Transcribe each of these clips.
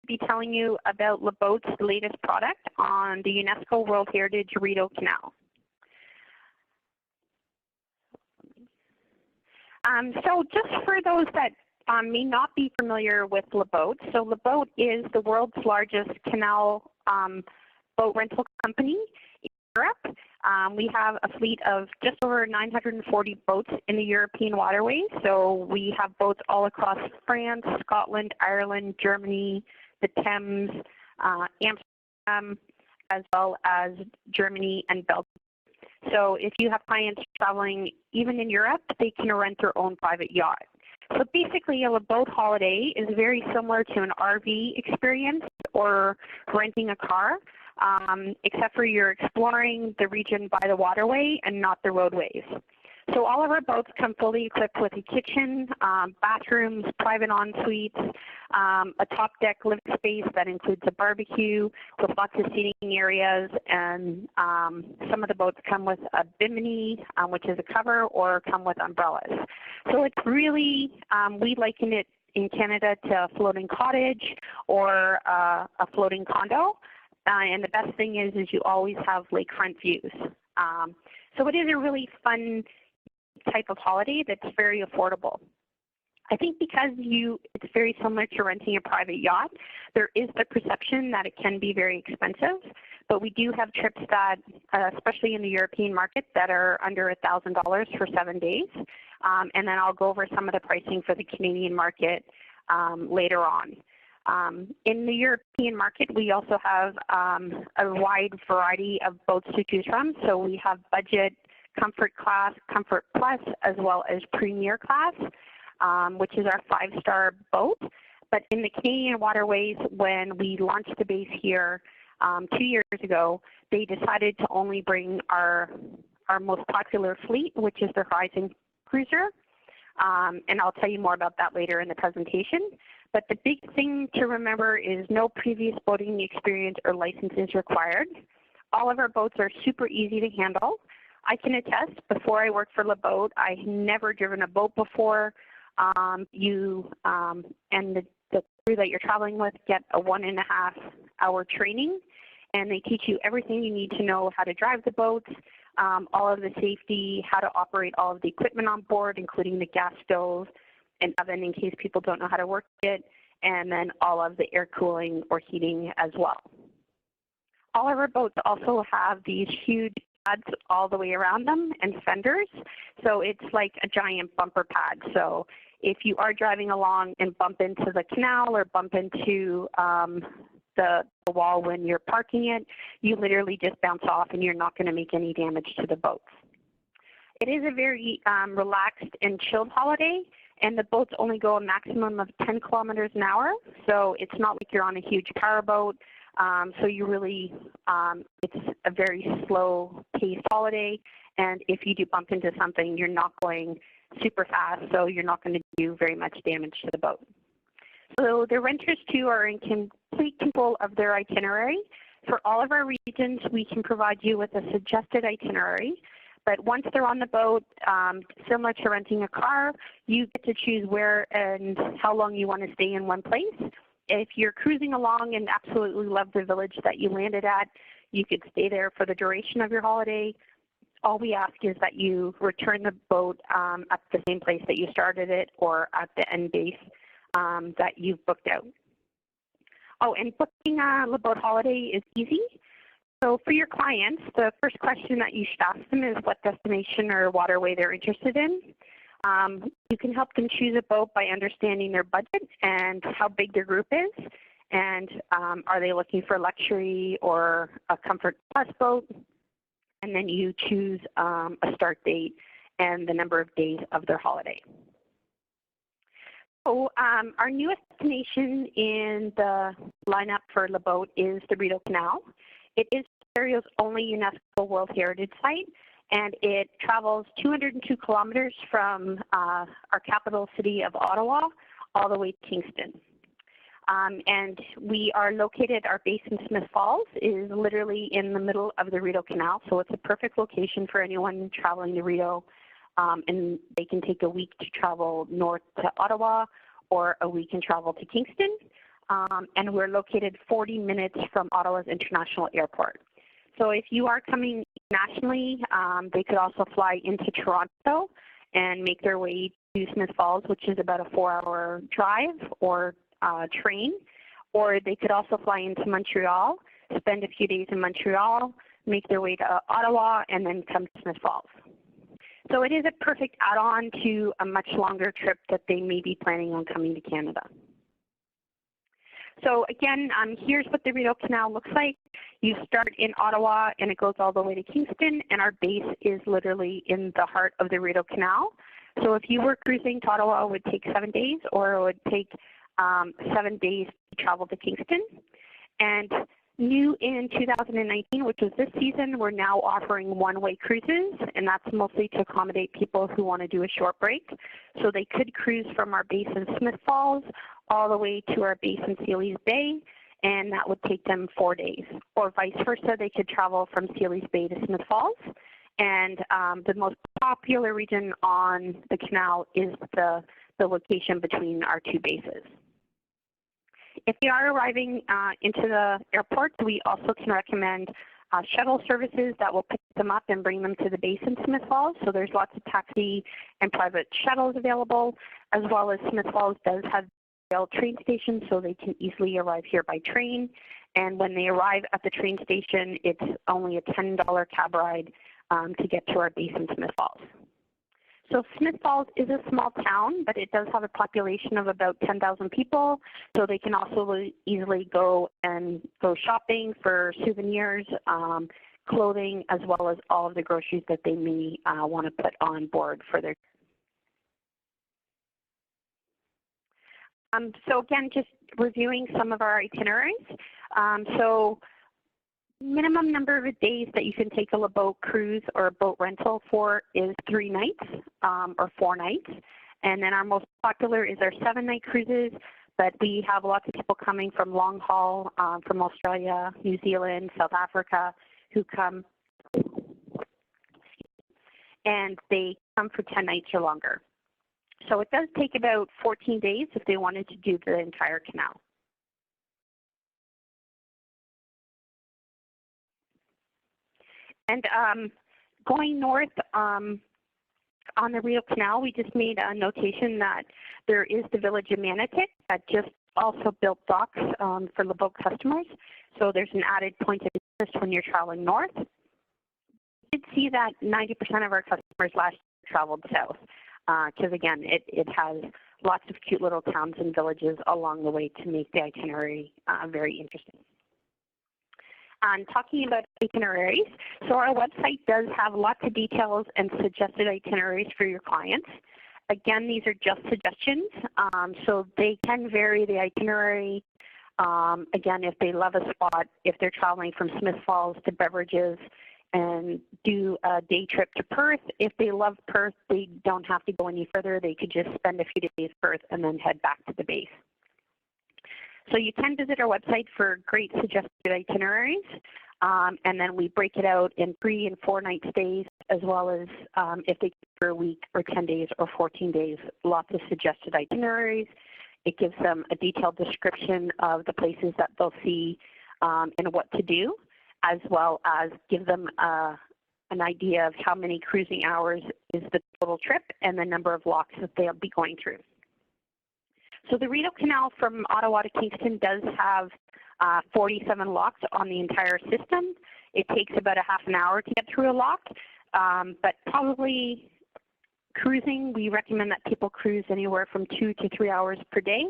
be telling you about Lebeau's latest product on the UNESCO World Heritage Rideau Canal. So just for those that may not be familiar with Lebeau, so Lebeau is the world's largest canal boat rental company in Europe. We have a fleet of just over 940 boats in the European waterways. So we have boats all across France, Scotland, Ireland, Germany, the Thames, Amsterdam, as well as Germany and Belgium. So if you have clients traveling even in Europe, they can rent their own private yacht. So basically, a boat holiday is very similar to an RV experience or renting a car, except for you're exploring the region by the waterway and not the roadways. So all of our boats come fully equipped with a kitchen, bathrooms, private en-suites, a top deck living space that includes a barbecue with lots of seating areas, and some of the boats come with a bimini, which is a cover, or come with umbrellas. So it's really, we liken it in Canada to a floating cottage or a floating condo. And the best thing is you always have lakefront views. So it is a really fun type of holiday that's very affordable. I think because it's very similar to renting a private yacht, there is the perception that it can be very expensive, but we do have trips that, especially in the European market, that are under $1,000 for 7 days. And then I'll go over some of the pricing for the Canadian market later on. In the European market, we also have a wide variety of boats to choose from. So we have budget, comfort class, comfort plus, as well as premier class, which is our 5-star boat. But in the Canadian waterways, when we launched the base here 2 years ago, they decided to only bring our most popular fleet, which is the Horizon Cruiser. And I'll tell you more about that later in the presentation. But the big thing to remember is no previous boating experience or license is required. All of our boats are super easy to handle. I can attest, before I worked for Lebeau, I had never driven a boat before. And the crew that you're traveling with get a 1.5-hour training, and they teach you everything you need to know how to drive the boats, all of the safety, how to operate all of the equipment on board, including the gas stove and oven in case people don't know how to work it, and then all of the air cooling or heating as well. All of our boats also have these huge pads all the way around them and fenders, so it's like a giant bumper pad. So if you are driving along and bump into the canal or bump into the wall when you're parking it, you literally just bounce off and you're not going to make any damage to the boats. It is a very relaxed and chilled holiday, and the boats only go a maximum of 10 kilometers an hour, so it's not like you're on a huge powerboat. So you really, it's a very slow-paced holiday, and if you do bump into something, you're not going super fast, so you're not going to do very much damage to the boat. So the renters, too, are in complete control of their itinerary. For all of our regions, we can provide you with a suggested itinerary, but once they're on the boat, similar to renting a car, you get to choose where and how long you want to stay in one place. If you're cruising along and absolutely love the village that you landed at, you could stay there for the duration of your holiday. All we ask is that you return the boat at the same place that you started it or at the end base that you've booked out. Oh, and booking a Lebeau holiday is easy. So for your clients, the first question that you should ask them is what destination or waterway they're interested in. You can help them choose a boat by understanding their budget and how big their group is, and are they looking for luxury or a comfort plus boat, and then you choose a start date and the number of days of their holiday. So our newest destination in the lineup for Lebeau is the Rideau Canal. It is Ontario's only UNESCO World Heritage Site, and it travels 202 kilometers from our capital city of Ottawa all the way to Kingston. And we are located, our base in Smith Falls is literally in the middle of the Rideau Canal, so it's a perfect location for anyone traveling to Rideau, and they can take a week to travel north to Ottawa or a week and travel to Kingston. and we're located 40 minutes from Ottawa's International Airport. So if you are coming nationally, they could also fly into Toronto and make their way to Smith Falls, which is about a 4-hour drive or train, or they could also fly into Montreal, spend a few days in Montreal, make their way to Ottawa, and then come to Smith Falls. So it is a perfect add-on to a much longer trip that they may be planning on coming to Canada. So again, here's what the Rideau Canal looks like. You start in Ottawa and it goes all the way to Kingston, and our base is literally in the heart of the Rideau Canal. So if you were cruising to Ottawa, it would take 7 days, or it would take 7 days to travel to Kingston. And new in 2019, which was this season, we're now offering one-way cruises, and that's mostly to accommodate people who want to do a short break. So they could cruise from our base in Smith Falls all the way to our base in Sealy's Bay, and that would take them 4 days. Or vice versa, they could travel from Sealy's Bay to Smith Falls. And the most popular region on the canal is the location between our two bases. If you are arriving into the airport, we also can recommend shuttle services that will pick them up and bring them to the base in Smith Falls. So there's lots of taxi and private shuttles available, as well as Smith Falls does have rail train stations, so they can easily arrive here by train. And when they arrive at the train station, it's only a $10 cab ride to get to our base in Smith Falls. So Smith Falls is a small town, but it does have a population of about 10,000 people, so they can also easily go shopping for souvenirs, clothing, as well as all of the groceries that they may want to put on board for their. So again, just reviewing some of our itineraries. So minimum number of days that you can take a boat cruise or a boat rental for is 3 nights or 4 nights. And then our most popular is our 7-night cruises, but we have lots of people coming from long haul from Australia, New Zealand, South Africa who come, and they come for 10 nights or longer. So it does take about 14 days if they wanted to do the entire canal. And going north on the Rideau Canal, we just made a notation that there is the village of Manotick that just also built docks for the boat customers. So there's an added point of interest when you're traveling north. We did see that 90% of our customers last year traveled south because, again, it has lots of cute little towns and villages along the way to make the itinerary very interesting. Talking about itineraries, so our website does have lots of details and suggested itineraries for your clients. Again, these are just suggestions, so they can vary the itinerary. Again, if they love a spot, if they're traveling from Smith Falls to Beverages and do a day trip to Perth, if they love Perth, they don't have to go any further. They could just spend a few days in Perth and then head back to the base. So you can visit our website for great suggested itineraries, and then we break it out in 3 and 4 night stays, as well as if they go for a week or 10 days or 14 days, lots of suggested itineraries. It gives them a detailed description of the places that they'll see and what to do, as well as give them an idea of how many cruising hours is the total trip and the number of locks that they'll be going through. So the Rideau Canal from Ottawa to Kingston does have 47 locks on the entire system. It takes about a half an hour to get through a lock, but probably cruising, we recommend that people cruise anywhere from 2 to 3 hours per day.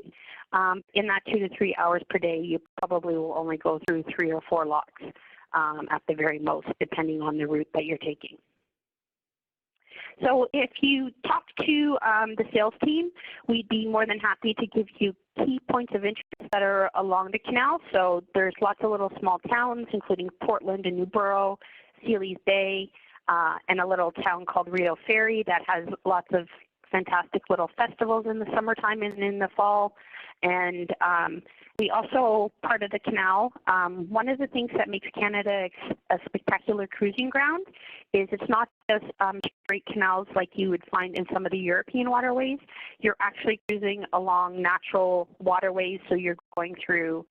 In that 2 to 3 hours per day, you probably will only go through 3 or 4 locks at the very most, depending on the route that you're taking. So if you talk to the sales team, we'd be more than happy to give you key points of interest that are along the canal. So there's lots of little small towns, including Portland and Newborough, Sealy's Bay, and a little town called Rideau Ferry that has lots of fantastic little festivals in the summertime and in the fall. And we also, part of the canal, one of the things that makes Canada a spectacular cruising ground is it's not just straight canals like you would find in some of the European waterways. You're actually cruising along natural waterways, so you're going through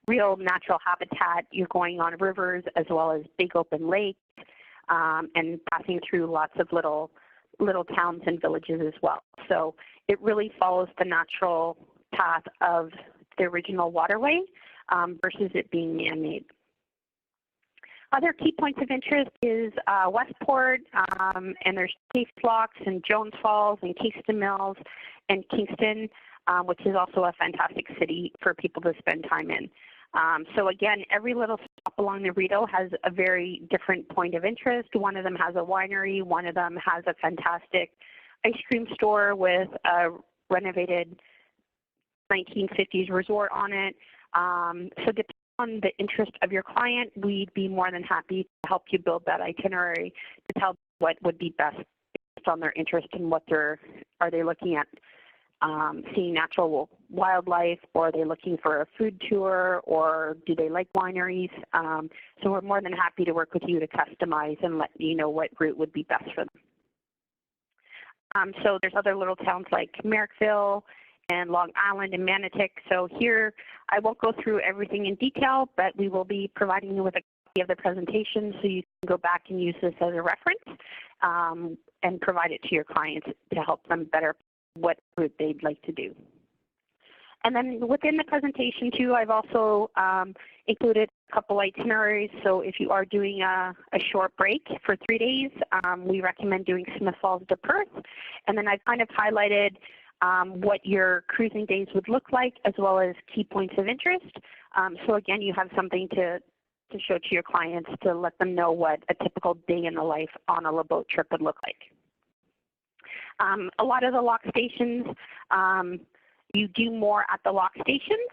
real natural habitat. You're going on rivers as well as big open lakes, and passing through lots of little towns and villages as well. So it really follows the natural path of the original waterway versus it being man-made. Other key points of interest is Westport, and there's Chafee Locks and Jones Falls and Kingston Mills and Kingston, which is also a fantastic city for people to spend time in. So again, every little stop along the Rideau has a very different point of interest. One of them has a winery, one of them has a fantastic ice cream store with a renovated 1950s resort on it. So depending on the interest of your client, we'd be more than happy to help you build that itinerary to tell what would be best based on their interest and what are they looking at. Seeing natural wildlife, or are they looking for a food tour, or do they like wineries? So we're more than happy to work with you to customize and let you know what route would be best for them. So there's other little towns like Merrickville and Long Island and Manotick. So here I won't go through everything in detail, but we will be providing you with a copy of the presentation so you can go back and use this as a reference and provide it to your clients to help them better what route they'd like to do. And then within the presentation too, I've also included a couple itineraries. So if you are doing a short break for 3 days, we recommend doing Smith Falls to Perth. And then I've kind of highlighted what your cruising days would look like, as well as key points of interest. So again, you have something to show to your clients to let them know what a typical day in the life on a boat trip would look like. A lot of the lock stations, you do more at the lock stations.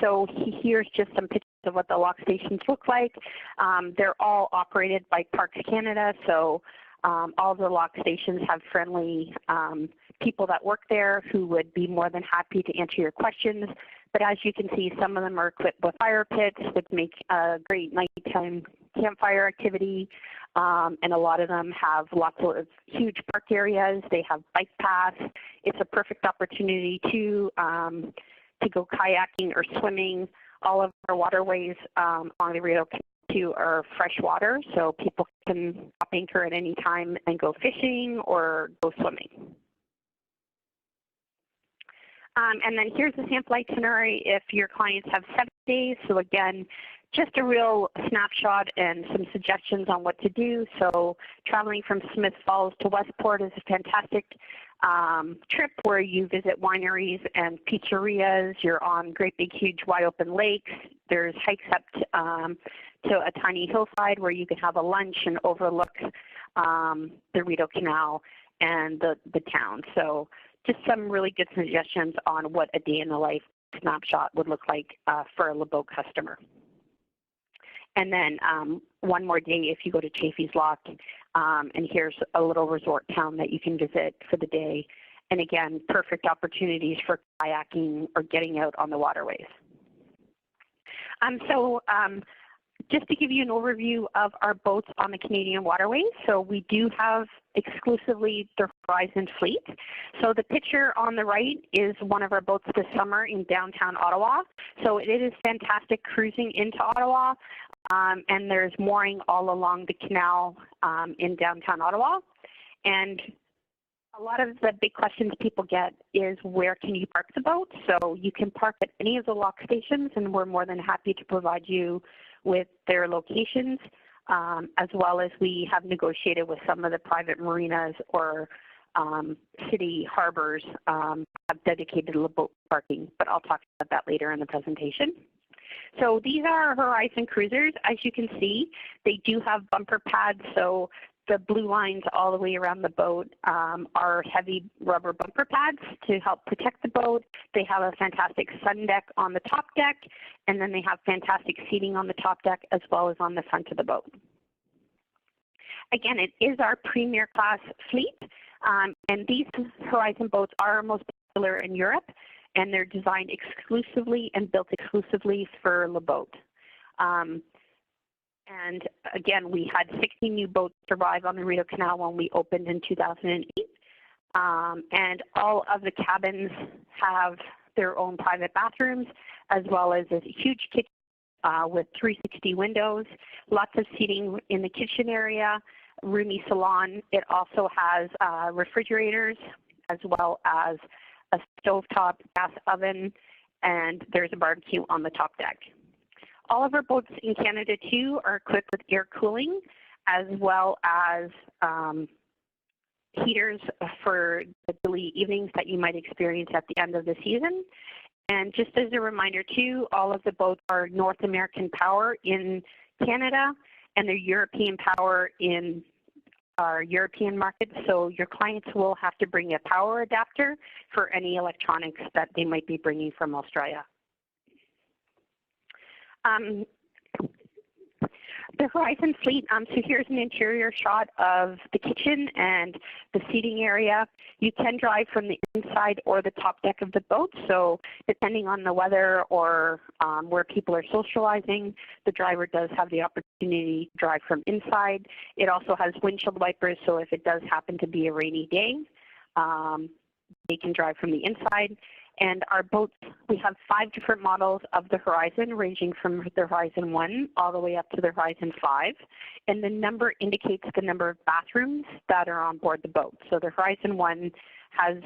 So here's just some pictures of what the lock stations look like. They're all operated by Parks Canada, so all the lock stations have friendly people that work there who would be more than happy to answer your questions. But as you can see, some of them are equipped with fire pits, which make a great nighttime campfire activity. And a lot of them have lots of huge park areas. They have bike paths. It's a perfect opportunity to go kayaking or swimming. All of our waterways on the Rideau Canal are fresh water, so people can stop anchor at any time and go fishing or go swimming. And then here's the sample itinerary if your clients have 7 days. So again, just a real snapshot and some suggestions on what to do. So traveling from Smith Falls to Westport is a fantastic trip where you visit wineries and pizzerias. You're on great big huge wide open lakes. There's hikes up to a tiny hillside where you can have a lunch and overlook the Rideau Canal and the town. So just some really good suggestions on what a day in the life snapshot would look like for a boat customer. And then one more day if you go to Chafee Locks, and here's a little resort town that you can visit for the day. And again, perfect opportunities for kayaking or getting out on the waterways. Just to give you an overview of our boats on the Canadian waterways, so we do have exclusively the Horizon fleet. So the picture on the right is one of our boats this summer in downtown Ottawa. So it is fantastic cruising into Ottawa, and there's mooring all along the canal in downtown Ottawa. And a lot of the big questions people get is where can you park the boat? So you can park at any of the lock stations, and we're more than happy to provide you with their locations, as well as we have negotiated with some of the private marinas or city harbors have dedicated boat parking, but I'll talk about that later in the presentation. So these are Horizon cruisers. As you can see, they do have bumper pads, so the blue lines all the way around the boat are heavy rubber bumper pads to help protect the boat. They have a fantastic sun deck on the top deck, and then they have fantastic seating on the top deck as well as on the front of the boat. Again, it is our premier class fleet. And these Horizon boats are most popular in Europe, and they're designed exclusively and built exclusively for Le Boat. And again, we had 60 new boats arrive on the Rideau Canal when we opened in 2008. And all of the cabins have their own private bathrooms, as well as a huge kitchen with 360 windows, lots of seating in the kitchen area, roomy salon. It also has refrigerators, as well as a stovetop gas oven, and there's a barbecue on the top deck. All of our boats in Canada, too, are equipped with air cooling, as well as heaters for the chilly evenings that you might experience at the end of the season. And just as a reminder, too, all of the boats are North American power in Canada, and they're European power in our European market. So your clients will have to bring a power adapter for any electronics that they might be bringing from Australia. The Horizon fleet, so here's an interior shot of the kitchen and the seating area. You can drive from the inside or the top deck of the boat, so depending on the weather or where people are socializing, the driver does have the opportunity to drive from inside. It also has windshield wipers, so if it does happen to be a rainy day, they can drive from the inside. And our boats, we have 5 different models of the Horizon, ranging from the Horizon 1 all the way up to the Horizon 5. And the number indicates the number of bathrooms that are on board the boat. So the Horizon 1 has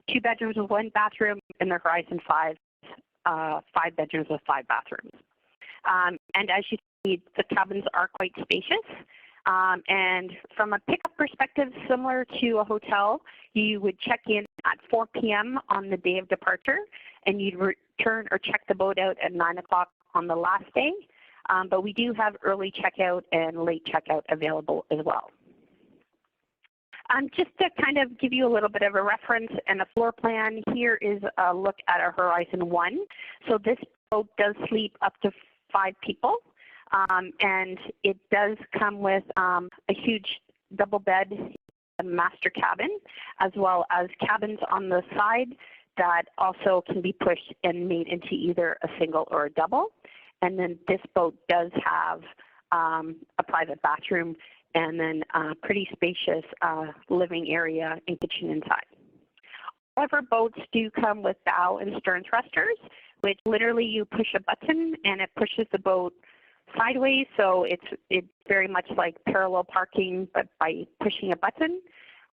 2 bedrooms with 1 bathroom, and the Horizon 5, 5 bedrooms with 5 bathrooms. And as you see, the cabins are quite spacious. And from a pickup perspective, similar to a hotel, you would check in at 4 p.m. on the day of departure, and you'd return or check the boat out at 9 o'clock on the last day. But we do have early checkout and late checkout available as well. Just to kind of give you a little bit of a reference and a floor plan, here is a look at our Horizon 1. So this boat does sleep up to 5 people. And it does come with a huge double bed, a master cabin, as well as cabins on the side that also can be pushed and made into either a single or a double. And then this boat does have a private bathroom and then a pretty spacious living area and kitchen inside. All of our boats do come with bow and stern thrusters, which literally you push a button and it pushes the boat sideways, so it's very much like parallel parking, but by pushing a button.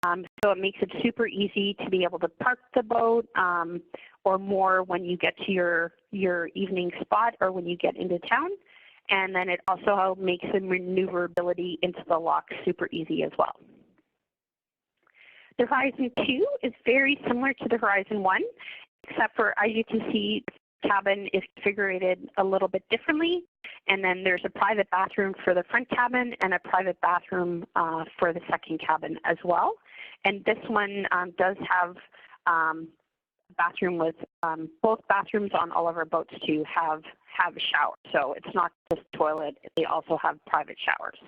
So it makes it super easy to be able to park the boat, or more when you get to your evening spot or when you get into town. And then it also makes the maneuverability into the lock super easy as well. The Horizon 2 is very similar to the Horizon 1, except for, as you can see, cabin is configured a little bit differently, and then there's a private bathroom for the front cabin and a private bathroom for the second cabin as well. And this one does have a bathroom with both bathrooms on all of our boats to have a shower. So it's not just toilet, they also have private showers.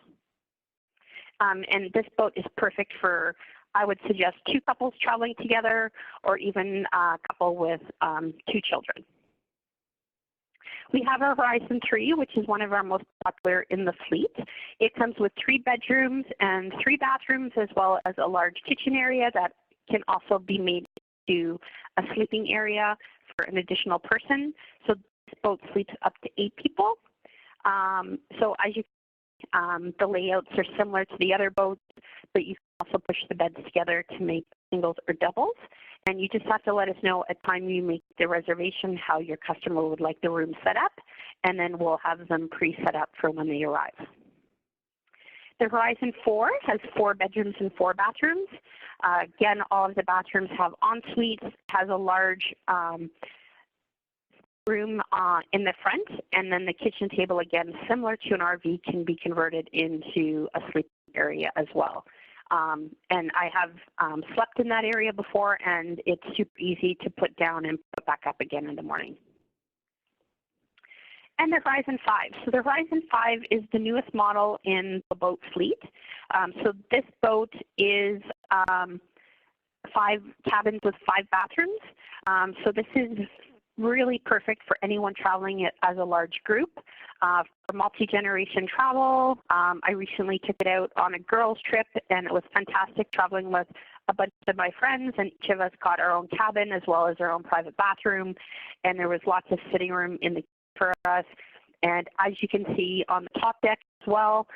And this boat is perfect for, I would suggest, 2 couples traveling together, or even a couple with 2 children. We have our Horizon 3, which is one of our most popular in the fleet. It comes with 3 bedrooms and 3 bathrooms, as well as a large kitchen area that can also be made into a sleeping area for an additional person. So this boat sleeps up to 8 people. So as you the layouts are similar to the other boats, but you can also push the beds together to make singles or doubles. And you just have to let us know at time you make the reservation how your customer would like the room set up, and then we'll have them pre-set up for when they arrive. The Horizon 4 has 4 bedrooms and 4 bathrooms. Again, all of the bathrooms have en-suites, has a large room in the front, and then the kitchen table, again, similar to an RV, can be converted into a sleeping area as well. And I have slept in that area before, and it's super easy to put down and put back up again in the morning. And the Horizon 5. So the Horizon 5 is the newest model in the boat fleet. So this boat is 5 cabins with 5 bathrooms. So this is really perfect for anyone traveling it as a large group. For multi-generation travel, I recently took it out on a girls' trip, and it was fantastic traveling with a bunch of my friends, and each of us got our own cabin as well as our own private bathroom, and there was lots of sitting room in the for us. And as you can see on the top deck as well,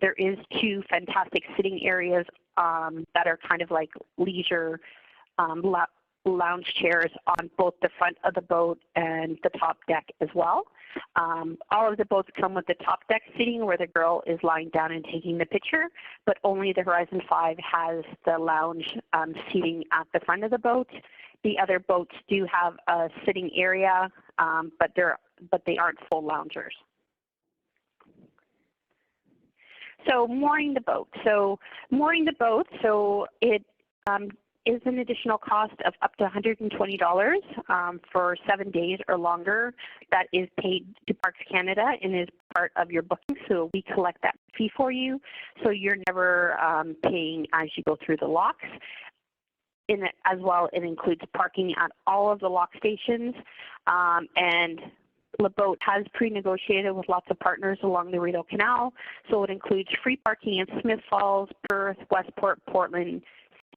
there is 2 fantastic sitting areas that are kind of like leisure lounge chairs on both the front of the boat and the top deck as well. All of the boats come with the top deck seating where the girl is lying down and taking the picture, but only the Horizon 5 has the lounge seating at the front of the boat. The other boats do have a sitting area, but they aren't full loungers. So mooring the boat. So it is an additional cost of up to $120 for 7 days or longer. That is paid to Parks Canada and is part of your booking, so we collect that fee for you. So you're never paying as you go through the locks. As well, it includes parking at all of the lock stations, and Le Boat has pre-negotiated with lots of partners along the Rideau Canal, so it includes free parking in Smith Falls, Perth, Westport, Portland,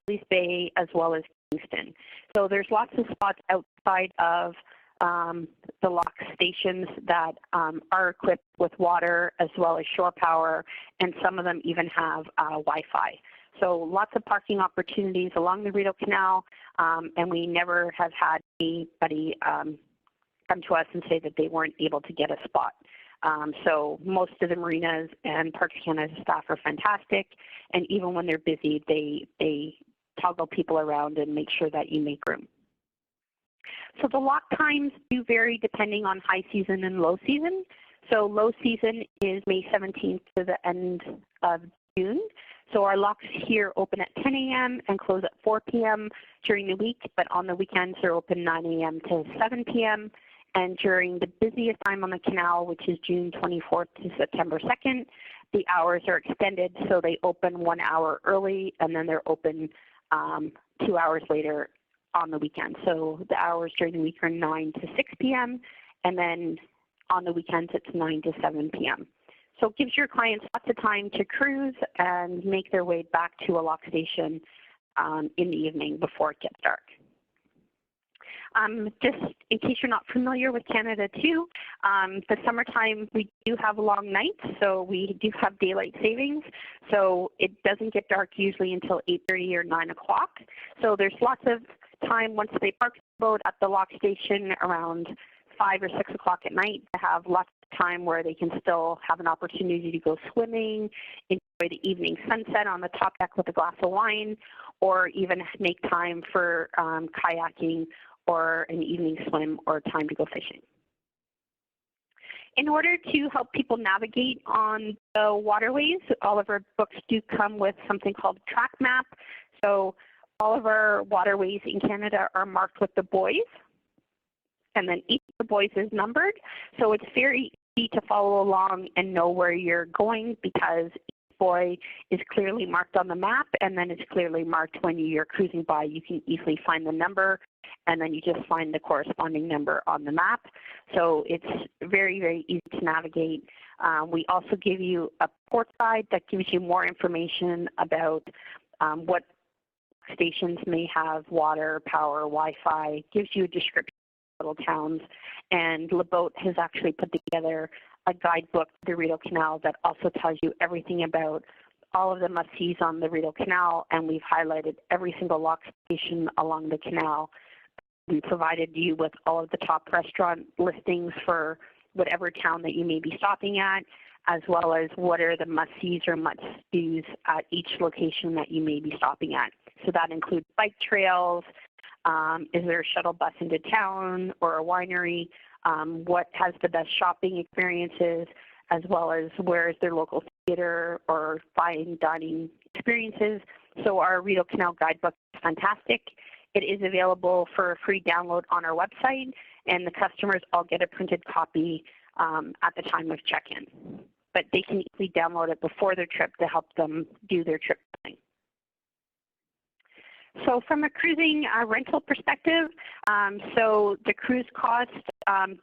Lees Bay, as well as Kingston. So there's lots of spots outside of the lock stations that are equipped with water as well as shore power, and some of them even have Wi-Fi. So lots of parking opportunities along the Rideau Canal, and we never have had anybody come to us and say that they weren't able to get a spot. So most of the marinas and Parks Canada staff are fantastic, and even when they're busy, they toggle people around and make sure that you make room. So the lock times do vary depending on high season and low season. So low season is May 17th to the end of June. So our locks here open at 10 a.m. and close at 4 p.m. during the week, but on the weekends they're open 9 a.m. to 7 p.m. And during the busiest time on the canal, which is June 24th to September 2nd, the hours are extended, so they open 1 hour early, and then they're open 2 hours later on the weekend. So the hours during the week are 9 to 6 p.m., and then on the weekends it's 9 to 7 p.m. So it gives your clients lots of time to cruise and make their way back to a lock station in the evening before it gets dark. Just in case you're not familiar with Canada too, the summertime we do have long nights, so we do have daylight savings. So it doesn't get dark usually until 8:30 or 9 o'clock. So there's lots of time once they park the boat at the lock station around 5 or 6 o'clock at night to have lots of time where they can still have an opportunity to go swimming, enjoy the evening sunset on the top deck with a glass of wine, or even make time for kayaking or an evening swim or time to go fishing. In order to help people navigate on the waterways, all of our books do come with something called a track map. So all of our waterways in Canada are marked with the buoys, and then each of the buoys is numbered. So it's very easy to follow along and know where you're going because each buoy is clearly marked on the map, and then it's clearly marked when you're cruising by. You can easily find the number, and then you just find the corresponding number on the map. So it's very, very easy to navigate. We also give you a port guide that gives you more information about what stations may have water, power, Wi-Fi, gives you a description of little towns. And Le Boat has actually put together a guidebook to the Rideau Canal that also tells you everything about all of the must-sees on the Rideau Canal, and we've highlighted every single lock station along the canal. We provided you with all of the top restaurant listings for whatever town that you may be stopping at, as well as what are the must-sees or must-dos at each location that you may be stopping at. So that includes bike trails, is there a shuttle bus into town or a winery, what has the best shopping experiences, as well as where is their local theater or fine dining experiences. So our Rideau Canal guidebook is fantastic. It is available for a free download on our website, and the customers all get a printed copy at the time of check-in. But they can easily download it before their trip to help them do their trip planning. So from a cruising rental perspective, so the cruise costs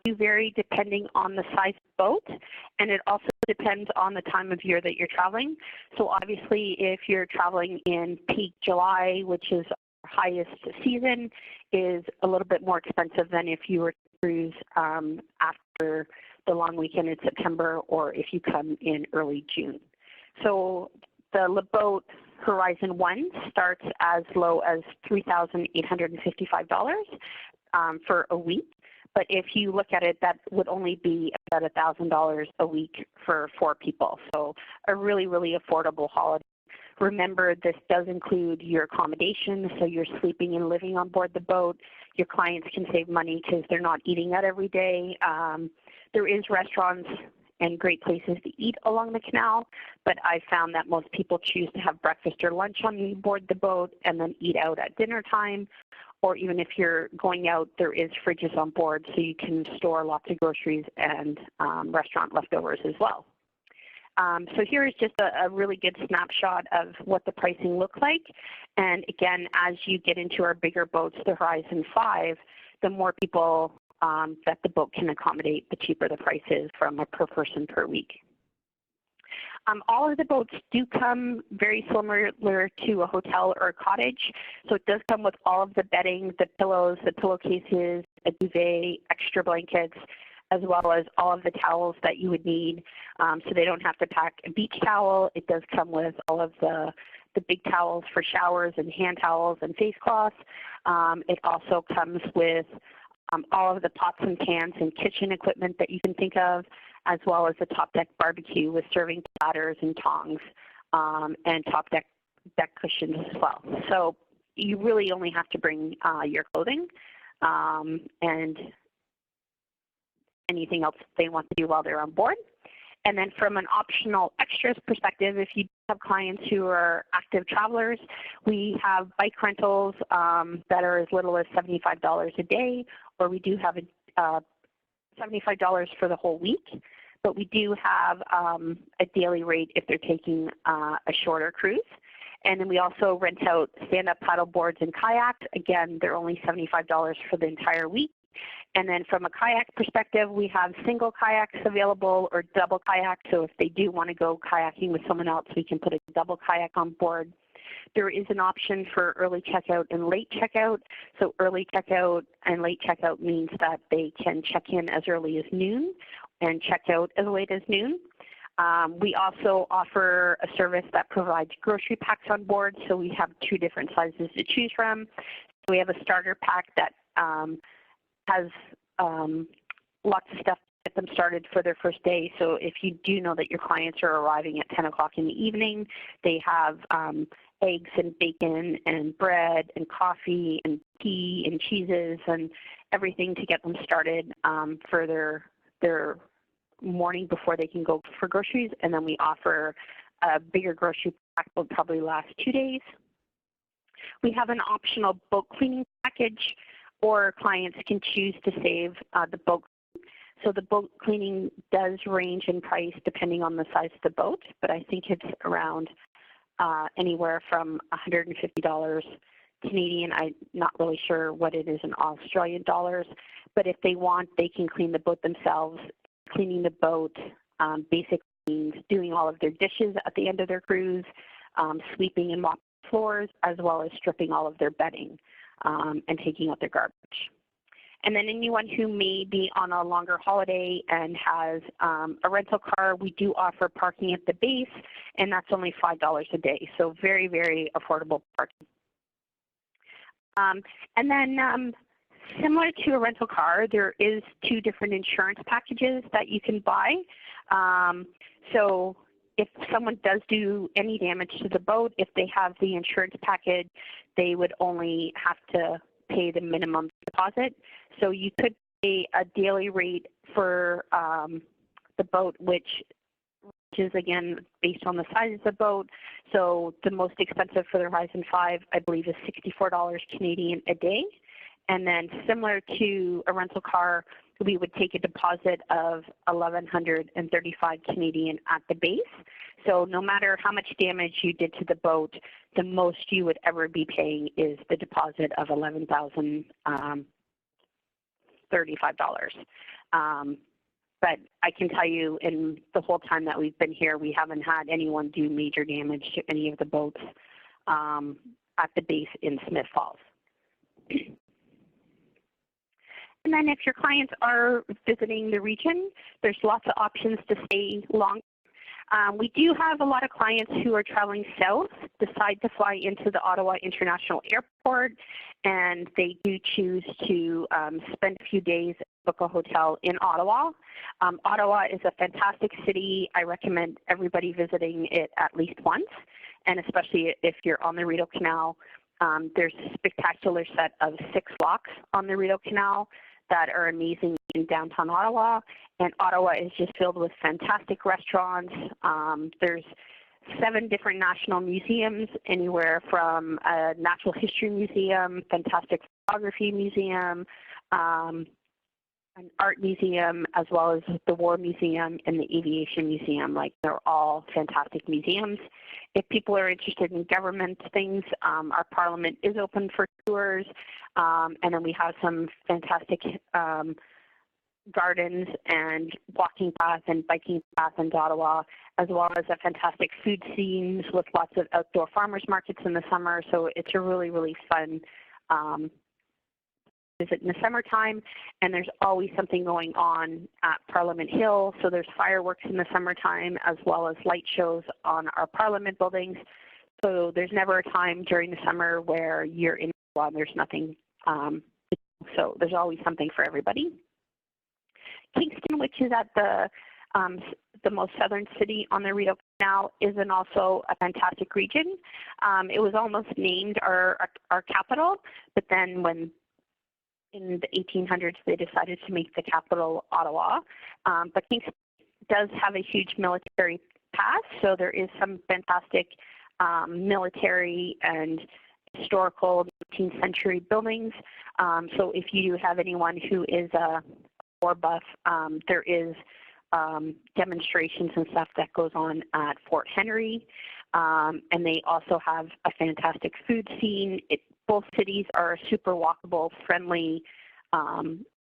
do vary depending on the size of boat, and it also depends on the time of year that you're traveling. So obviously if you're traveling in peak July, which is our highest season, is a little bit more expensive than if you were to cruise after the long weekend in September, or if you come in early June. So the LeBoat Horizon 1 starts as low as $3,855 for a week. But if you look at it, that would only be about $1,000 a week for 4 people. So a really, really affordable holiday. Remember, this does include your accommodation, so you're sleeping and living on board the boat. Your clients can save money because they're not eating out every day. There is restaurants and great places to eat along the canal, but I found that most people choose to have breakfast or lunch on board the boat and then eat out at dinner time. Or even if you're going out, there is fridges on board, so you can store lots of groceries and restaurant leftovers as well. So here is just a really good snapshot of what the pricing looks like. And again, as you get into our bigger boats, the Horizon 5, the more people that the boat can accommodate, the cheaper the price is from a per person per week. All of the boats do come very similar to a hotel or a cottage. So it does come with all of the bedding, the pillows, the pillowcases, a duvet, extra blankets, as well as all of the towels that you would need. So they don't have to pack a beach towel. It does come with all of the big towels for showers and hand towels and face cloths. It also comes with all of the pots and pans and kitchen equipment that you can think of, as well as the top deck barbecue with serving platters and tongs and top deck cushions as well. So you really only have to bring your clothing and anything else they want to do while they're on board. And then from an optional extras perspective, if you have clients who are active travelers, we have bike rentals that are as little as $75 a day, or we do have $75 for the whole week. But we do have a daily rate if they're taking a shorter cruise. And then we also rent out stand-up paddle boards and kayaks. Again, they're only $75 for the entire week. And then from a kayak perspective, we have single kayaks available or double kayaks. So if they do want to go kayaking with someone else, we can put a double kayak on board. There is an option for early checkout and late checkout. So early checkout and late checkout means that they can check in as early as noon and check out as late as noon. We also offer a service that provides grocery packs on board. So we have 2 different sizes to choose from. We have a starter pack that has lots of stuff to get them started for their first day. So if you do know that your clients are arriving at 10 o'clock in the evening, they have eggs and bacon and bread and coffee and tea and cheeses and everything to get them started for their morning before they can go for groceries. And then we offer a bigger grocery pack that will probably last 2 days. We have an optional boat cleaning package, or clients can choose to save the boat. So the boat cleaning does range in price depending on the size of the boat, but I think it's around anywhere from $150 Canadian. I'm not really sure what it is in Australian dollars, but if they want, they can clean the boat themselves. Cleaning the boat basically means doing all of their dishes at the end of their cruise, sweeping and mopping floors, as well as stripping all of their bedding and taking out their garbage. And then anyone who may be on a longer holiday and has a rental car, we do offer parking at the base, and that's only $5 a day. So very, very affordable parking. And then similar to a rental car, there is 2 different insurance packages that you can buy. So if someone does do any damage to the boat, if they have the insurance package, they would only have to pay the minimum deposit. So you could pay a daily rate for the boat, which is again based on the size of the boat. So the most expensive for the Horizon 5, I believe, is $64 Canadian a day. And then similar to a rental car, we would take a deposit of $1,135 Canadian at the base. So no matter how much damage you did to the boat, the most you would ever be paying is the deposit of $11,035. But I can tell you in the whole time that we've been here, we haven't had anyone do major damage to any of the boats at the base in Smith Falls. And then if your clients are visiting the region, there's lots of options to stay long. We do have a lot of clients who are traveling south, decide to fly into the Ottawa International Airport, and they do choose to spend a few days, book a hotel in Ottawa. Ottawa is a fantastic city. I recommend everybody visiting it at least once, and especially if you're on the Rideau Canal. There's a spectacular set of 6 walks on the Rideau Canal that are amazing in downtown Ottawa, and Ottawa is just filled with fantastic restaurants. There's 7 different national museums, anywhere from a natural history museum, fantastic photography museum, an art museum, as well as the War Museum and the Aviation Museum. Like, they're all fantastic museums. If people are interested in government things, our Parliament is open for tours, and then we have some fantastic gardens and walking paths and biking paths in Ottawa, as well as a fantastic food scenes with lots of outdoor farmers markets in the summer. So it's a really, really fun visit in the summertime, and there's always something going on at Parliament Hill. So there's fireworks in the summertime, as well as light shows on our Parliament buildings. So there's never a time during the summer where you're in Ottawa and there's nothing. So there's always something for everybody. Kingston, which is at the most southern city on the Rideau Canal, is also a fantastic region. It was almost named our capital, but then when in the 1800s they decided to make the capital Ottawa. But Kingston does have a huge military past, so there is some fantastic military and historical 19th century buildings. So if you do have anyone who is a war buff, there is demonstrations and stuff that goes on at Fort Henry, and they also have a fantastic food scene. Both cities are super walkable, friendly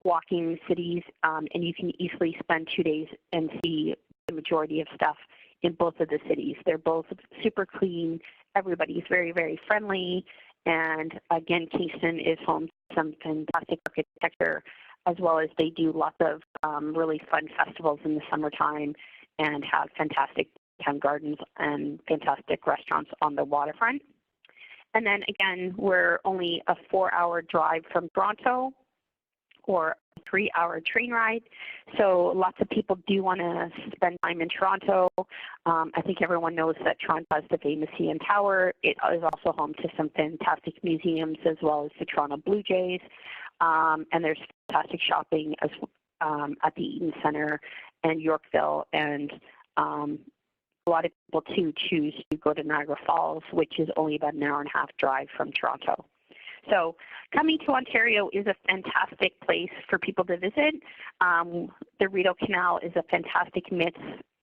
walking cities, and you can easily spend 2 days and see the majority of stuff in both of the cities. They're both super clean. Everybody's very, very friendly. And again, Kingston is home to some fantastic architecture, as well as they do lots of really fun festivals in the summertime and have fantastic town gardens and fantastic restaurants on the waterfront. And then again, we're only a 4-hour drive from Toronto, or a 3-hour train ride. So lots of people do want to spend time in Toronto. I think everyone knows that Toronto has the famous CN Tower. It is also home to some fantastic museums, as well as the Toronto Blue Jays. And there's fantastic shopping as, at the Eaton Centre and Yorkville. And a lot of people too choose to go to Niagara Falls, which is only about an 1.5 hour drive from Toronto. So coming to Ontario is a fantastic place for people to visit. The Rideau Canal is a fantastic mix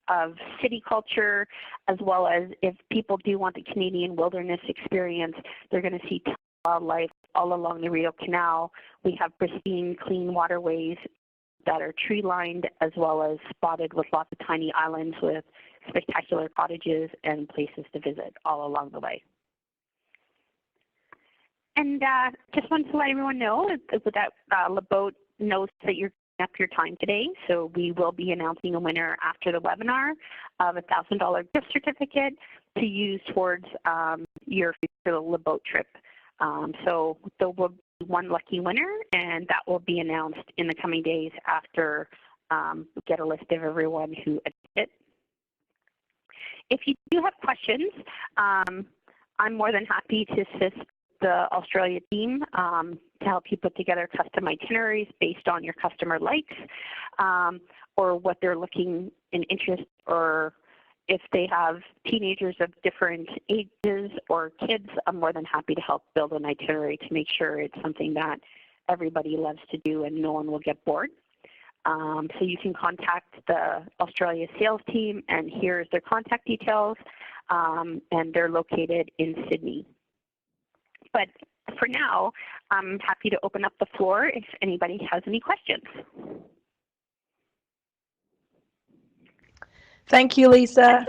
of city culture, as well as if people do want the Canadian wilderness experience, they're going to see wildlife all along the Rideau Canal. We have pristine, clean waterways that are tree-lined, as well as spotted with lots of tiny islands with spectacular cottages and places to visit all along the way. And just wanted to let everyone know that LeBoat knows that you're giving up your time today, so we will be announcing a winner after the webinar of a $1,000 gift certificate to use towards your future LeBoat trip. So there will be one lucky winner, and that will be announced in the coming days after we get a list of everyone who attended. If you do have questions, I'm more than happy to assist the Australia team to help you put together custom itineraries based on your customer likes, or what they're looking in interest, or if they have teenagers of different ages or kids, I'm more than happy to help build an itinerary to make sure it's something that everybody loves to do and no one will get bored. So you can contact the Australia sales team, and here's their contact details, and they're located in Sydney. But for now, I'm happy to open up the floor if anybody has any questions. Thank you, Lisa.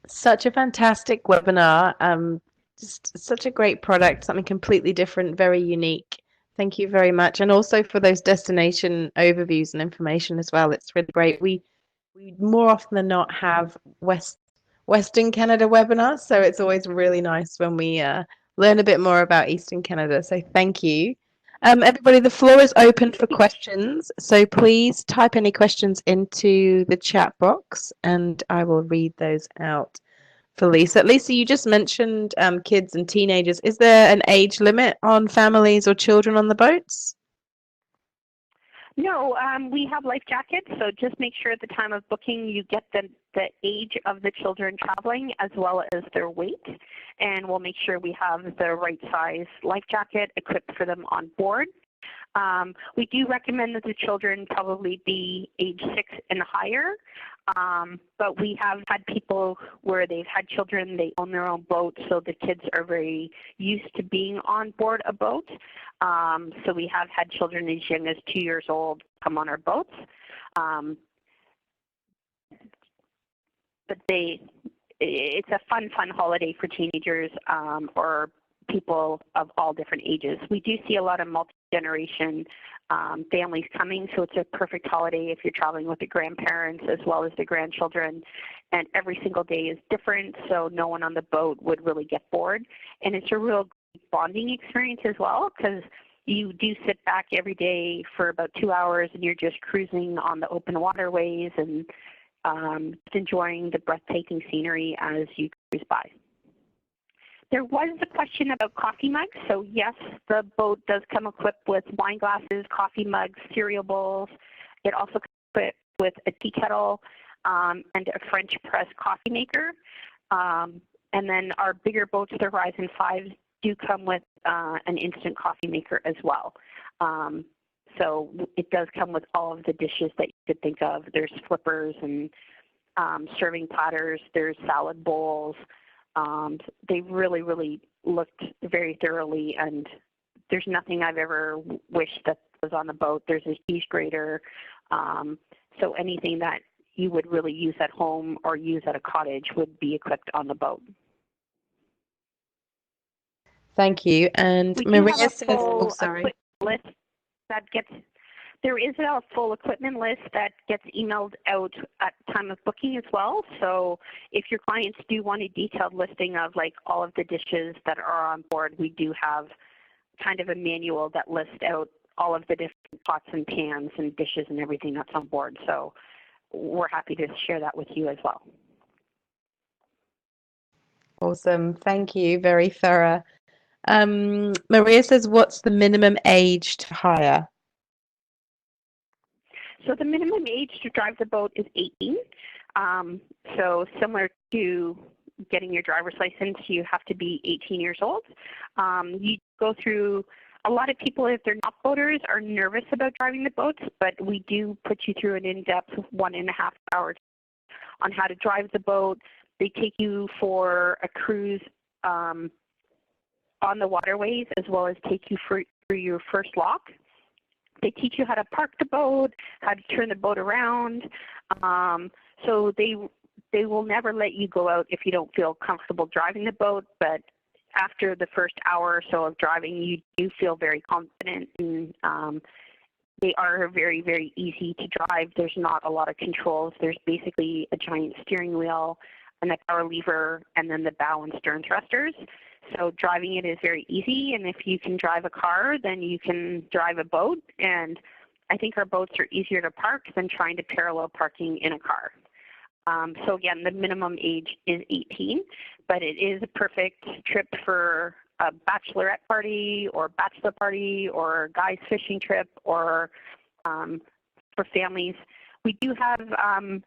Such a fantastic webinar. Just such a great product, something completely different, very unique. Thank you very much. And also for those destination overviews and information as well. It's really great. We more often than not have Western Canada webinars, so it's always really nice when we learn a bit more about Eastern Canada. So thank you. Everybody, the floor is open for questions. So please type any questions into the chat box and I will read those out for Lisa. Lisa, you just mentioned kids and teenagers. Is there an age limit on families or children on the boats? No, we have life jackets, so just make sure at the time of booking you get the age of the children traveling as well as their weight, and we'll make sure we have the right size life jacket equipped for them on board. We do recommend that the children probably be age 6 and higher, but we have had people where they've had children, they own their own boat, so the kids are very used to being on board a boat. So we have had children as young as 2 years old come on our boats. But it's a fun holiday for teenagers or people of all different ages. We do see a lot of multi-generation families coming, so it's a perfect holiday if you're traveling with the grandparents as well as the grandchildren. And every single day is different, so no one on the boat would really get bored. And it's a real bonding experience as well, because you do sit back every day for about 2 hours and you're just cruising on the open waterways and enjoying the breathtaking scenery as you cruise by. There was a question about coffee mugs. So yes, the boat does come equipped with wine glasses, coffee mugs, cereal bowls. It also comes equipped with a tea kettle and a French press coffee maker. And then our bigger boats, the Horizon 5s, do come with an instant coffee maker as well. So it does come with all of the dishes that you could think of. There's flippers and serving platters. There's salad bowls. They really looked very thoroughly, and there's nothing I've ever wished that was on the boat. There's a cheese grater. So anything that you would really use at home or use at a cottage would be equipped on the boat. Thank you. And Maria says, oh, sorry. List that gets, there is a full equipment list that gets emailed out at time of booking as well. So if your clients do want a detailed listing of like all of the dishes that are on board, we do have kind of a manual that lists out all of the different pots and pans and dishes and everything that's on board. So we're happy to share that with you as well. Awesome. Thank you. Very thorough. Maria says, what's the minimum age to hire? So the minimum age to drive the boat is 18. So similar to getting your driver's license, you have to be 18 years old. You go through, a lot of people, if they're not boaters, are nervous about driving the boats, but we do put you through an in-depth 1.5 hour on how to drive the boat. They take you for a cruise on the waterways, as well as take you through your first lock. They teach you how to park the boat, how to turn the boat around. So they will never let you go out if you don't feel comfortable driving the boat, but after the first hour or so of driving, you do feel very confident, and they are very easy to drive. There's not a lot of controls. There's basically a giant steering wheel and a power lever, and then the bow and stern thrusters. So driving it is very easy, and if you can drive a car, then you can drive a boat. And I think our boats are easier to park than trying to parallel parking in a car. So again, the minimum age is 18, but it is a perfect trip for a bachelorette party or bachelor party or a guy's fishing trip or for families. We do have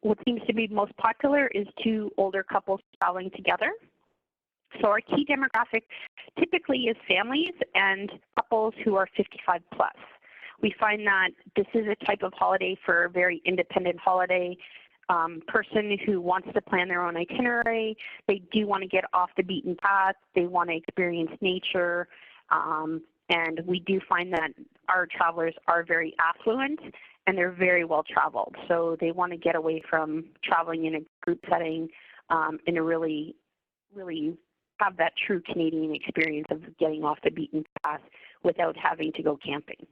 what seems to be most popular is 2 older couples traveling together. So our key demographic typically is families and couples who are 55 plus. We find that this is a type of holiday for a very independent holiday person who wants to plan their own itinerary. They do want to get off the beaten path. They want to experience nature. And we do find that our travelers are very affluent and they're very well traveled. So they want to get away from traveling in a group setting and to really have that true Canadian experience of getting off the beaten path without having to go camping.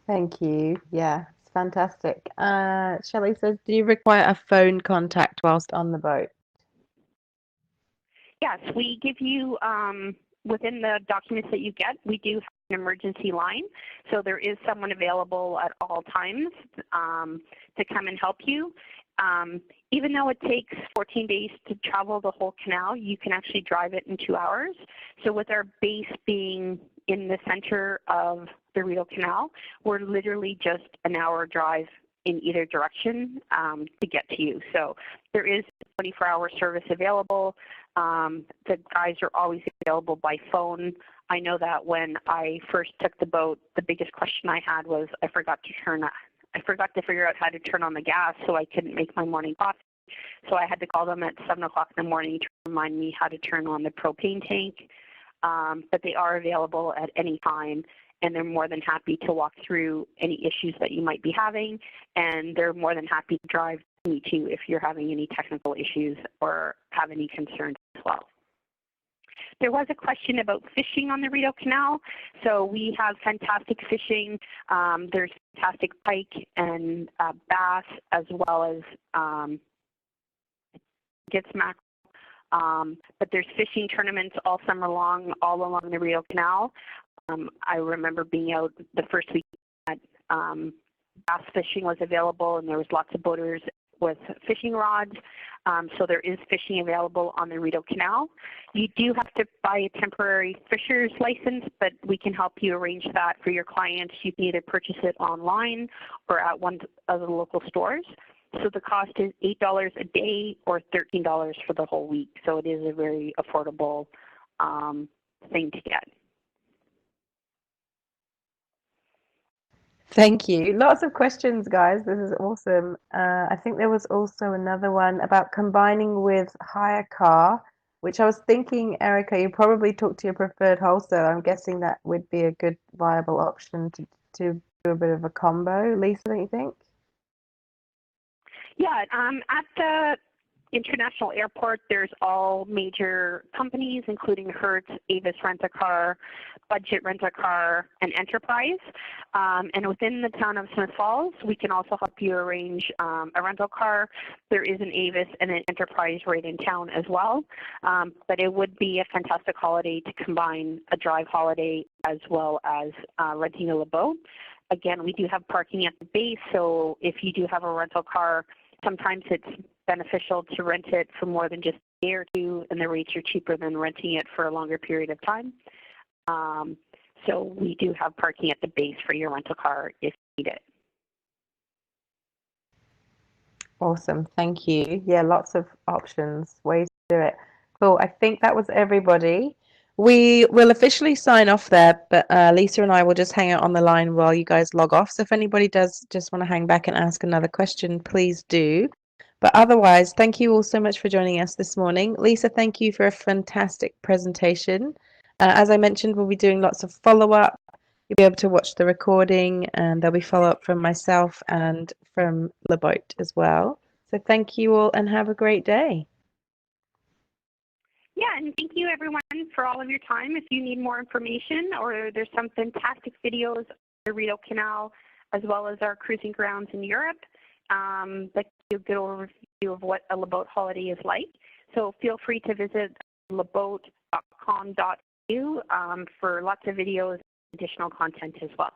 Thank you. Yeah, it's fantastic. Shelley says, do you require a phone contact whilst on the boat? Yes, we give you, within the documents that you get, we do have an emergency line. So there is someone available at all times to come and help you. Even though it takes 14 days to travel the whole canal, you can actually drive it in 2 hours. So with our base being in the center of the Rideau Canal, we're literally just an hour drive in either direction to get to you. So there is 24-hour service available. The guys are always available by phone. I know that when I first took the boat, the biggest question I had was I forgot to figure out how to turn on the gas, so I couldn't make my morning coffee. So I had to call them at 7 o'clock in the morning to remind me how to turn on the propane tank. But they are available at any time, and they're more than happy to walk through any issues that you might be having, and they're more than happy to drive to meet you if you're having any technical issues or have any concerns as well. There was a question about fishing on the Rideau Canal. So we have fantastic fishing. There's fantastic pike and bass, as well as gets mackerel. But there's fishing tournaments all summer long, all along the Rideau Canal. I remember being out the first week that bass fishing was available, and there was lots of boaters with fishing rods. So there is fishing available on the Rideau Canal. You do have to buy a temporary fisher's license, but we can help you arrange that for your clients. You can either purchase it online or at one of the local stores. So the cost is $8 a day or $13 for the whole week. So it is a very affordable thing to get. Thank you. Lots of questions, guys. This is awesome. I think there was also another one about combining with hire car, which I was thinking, Erica, you probably talk to your preferred wholesaler. I'm guessing that would be a good viable option to do a bit of a combo. Lisa, don't you think? Yeah, at the international airport, there's all major companies, including Hertz, Avis Rent-A-Car, Budget Rent-A-Car, and Enterprise. And within the town of Smith Falls, we can also help you arrange a rental car. There is an Avis and an Enterprise right in town as well. But it would be a fantastic holiday to combine a drive holiday as well as renting a boat. Again, we do have parking at the base, so if you do have a rental car, sometimes it's beneficial to rent it for more than just a day or two, and the rates are cheaper than renting it for a longer period of time. So we do have parking at the base for your rental car if you need it. Awesome. Thank you. Yeah, lots of options, ways to do it. Cool. I think that was everybody. We will officially sign off there, but Lisa and I will just hang out on the line while you guys log off. So if anybody does just want to hang back and ask another question, please do. But otherwise, thank you all so much for joining us this morning. Lisa, thank you for a fantastic presentation. As I mentioned, we'll be doing lots of follow-up. You'll be able to watch the recording, and there'll be follow-up from myself and from LeBoat as well. So thank you all and have a great day. Yeah, and thank you everyone for all of your time. If you need more information, or there's some fantastic videos of the Rideau Canal as well as our cruising grounds in Europe that give a good overview of what a LeBoat holiday is like. So feel free to visit leboat.com.au for lots of videos and additional content as well.